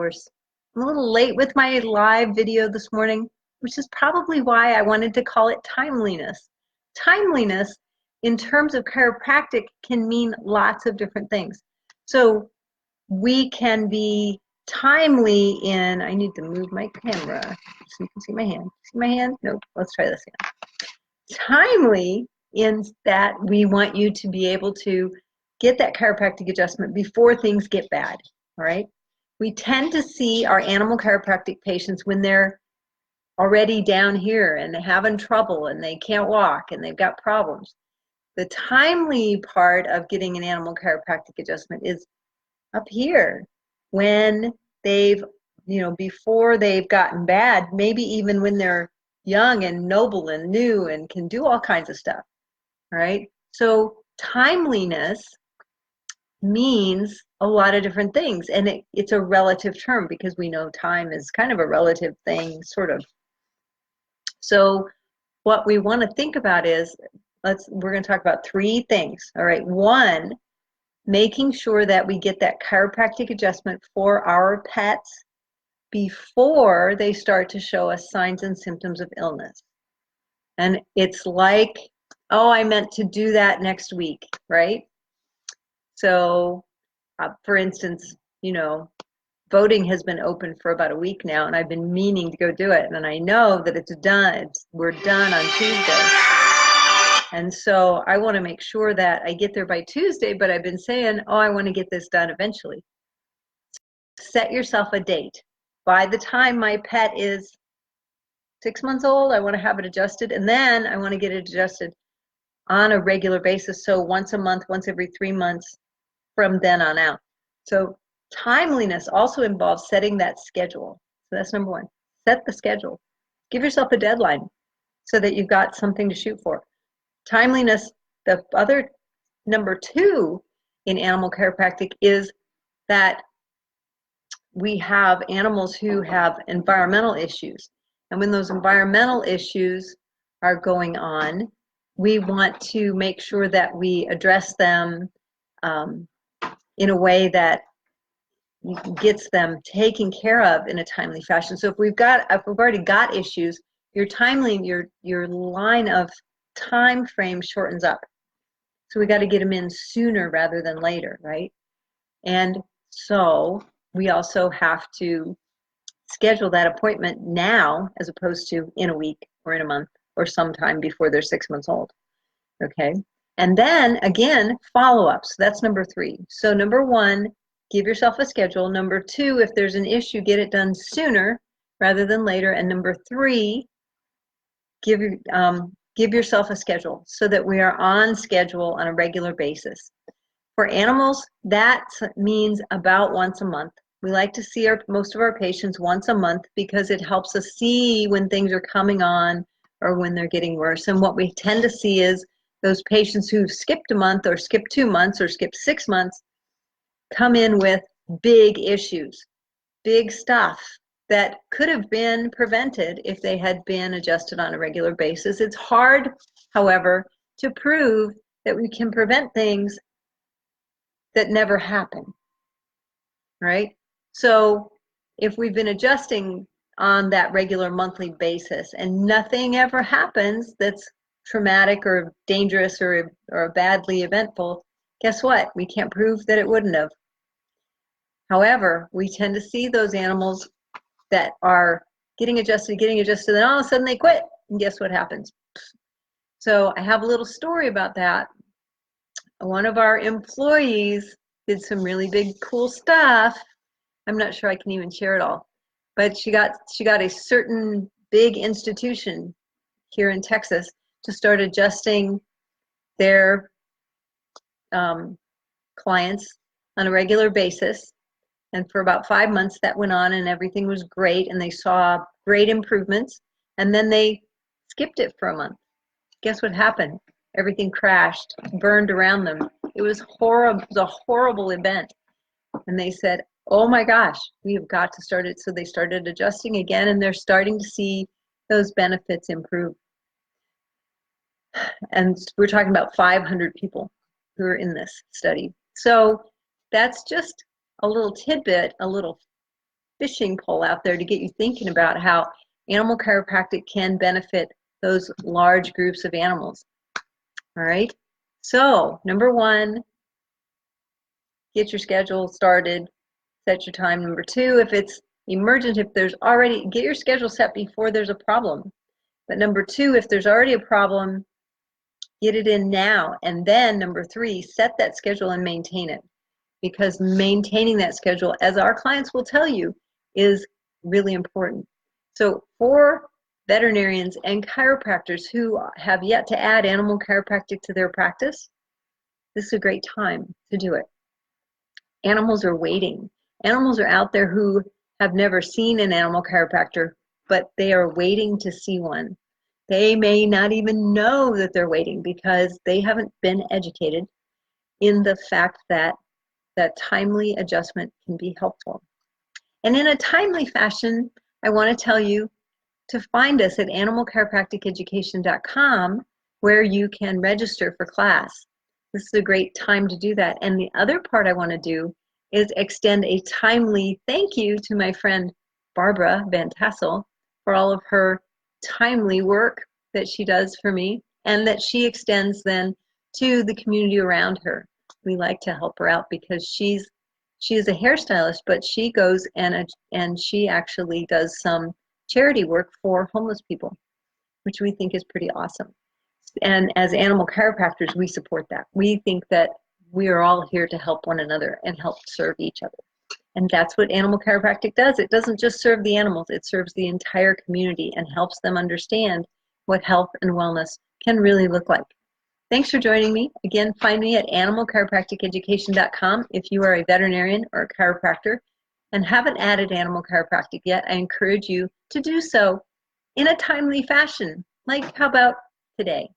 course. I'm a little late with my live video this morning, which is probably why I wanted to call it timeliness. Timeliness, in terms of chiropractic, can mean lots of different things. So we can be timely in, I need to move my camera so you can see my hand. See my hand? Nope, let's try this again. Timely in that we want you to be able to get that chiropractic adjustment before things get bad, all right? We tend to see our animal chiropractic patients when they're already down here and having trouble and they can't walk and they've got problems. The timely part of getting an animal chiropractic adjustment is up here when they've, before they've gotten bad, maybe even when they're young and noble and new and can do all kinds of stuff, right? So timeliness means a lot of different things, and it's a relative term because we know time is kind of a relative thing, sort of. So what we want to think about is, we're going to talk about three things, all right? One, making sure that we get that chiropractic adjustment for our pets before they start to show us signs and symptoms of illness. And it's like, oh, I meant to do that next week, right? So, for instance, voting has been open for about a week now, and I've been meaning to go do it. And I know that it's done. We're done on Tuesday. And so I want to make sure that I get there by Tuesday, but I've been saying, oh, I want to get this done eventually. Set yourself a date. By the time my pet is 6 months old, I want to have it adjusted, and then I want to get it adjusted on a regular basis. So once a month, once every 3 months from then on out. So timeliness also involves setting that schedule. So that's number one. Set the schedule. Give yourself a deadline so that you've got something to shoot for. Timeliness, the other number two in animal chiropractic is that we have animals who have environmental issues. And when those environmental issues are going on, we want to make sure that we address them in a way that gets them taken care of in a timely fashion. So if we've already got issues, your line of time frame shortens up. So we got to get them in sooner rather than later, right? And so we also have to schedule that appointment now as opposed to in a week or in a month or sometime before they're 6 months old, okay? And then, again, follow-up. So that's number three. So number one, give yourself a schedule. Number two, if there's an issue, get it done sooner rather than later. And number three, give yourself a schedule so that we are on schedule on a regular basis. For animals, that means about once a month. We like to see most of our patients once a month because it helps us see when things are coming on or when they're getting worse. And what we tend to see is those patients who've skipped a month or skipped 2 months or skipped 6 months come in with big issues, big stuff that could have been prevented if they had been adjusted on a regular basis. It's hard, however, to prove that we can prevent things that never happen, right? So if we've been adjusting on that regular monthly basis and nothing ever happens that's traumatic or dangerous or badly eventful, guess what? We can't prove that it wouldn't have. However, we tend to see those animals that are getting adjusted, then all of a sudden they quit, and guess what happens? So I have a little story about that. One of our employees did some really big, cool stuff. I'm not sure I can even share it all, but she got a certain big institution here in Texas to start adjusting their clients on a regular basis. And for about 5 months that went on and everything was great and they saw great improvements. And then they skipped it for a month. Guess what happened? Everything crashed, burned around them. It was horrible. It was a horrible event. And they said, oh my gosh, we have got to start it. So they started adjusting again, and they're starting to see those benefits improve. And we're talking about 500 people who are in this study. So that's just a little tidbit, a little fishing pole out there to get you thinking about how animal chiropractic can benefit those large groups of animals. All right. So, number one, get your schedule started, set your time. Number two, if it's emergent, if there's already, get your schedule set before there's a problem. But number two, if there's already a problem, get it in now. And then number three, set that schedule and maintain it. Because maintaining that schedule, as our clients will tell you, is really important. So for veterinarians and chiropractors who have yet to add animal chiropractic to their practice, this is a great time to do it. Animals are waiting. Animals are out there who have never seen an animal chiropractor, but they are waiting to see one. They may not even know that they're waiting because they haven't been educated in the fact that timely adjustment can be helpful. And in a timely fashion, I want to tell you to find us at animalchiropracticeducation.com, where you can register for class. This is a great time to do that. And the other part I want to do is extend a timely thank you to my friend Barbara Van Tassel for all of her timely work that she does for me and that she extends then to the community around her. We like to help her out because she is a hairstylist, but she goes and she actually does some charity work for homeless people, which we think is pretty awesome. And as animal chiropractors, we support that. We think that we are all here to help one another and help serve each other. And that's what animal chiropractic does. It doesn't just serve the animals, it serves the entire community and helps them understand what health and wellness can really look like. Thanks for joining me. Again, find me at animalchiropracticeducation.com if you are a veterinarian or a chiropractor and haven't added animal chiropractic yet. I encourage you to do so in a timely fashion, like how about today?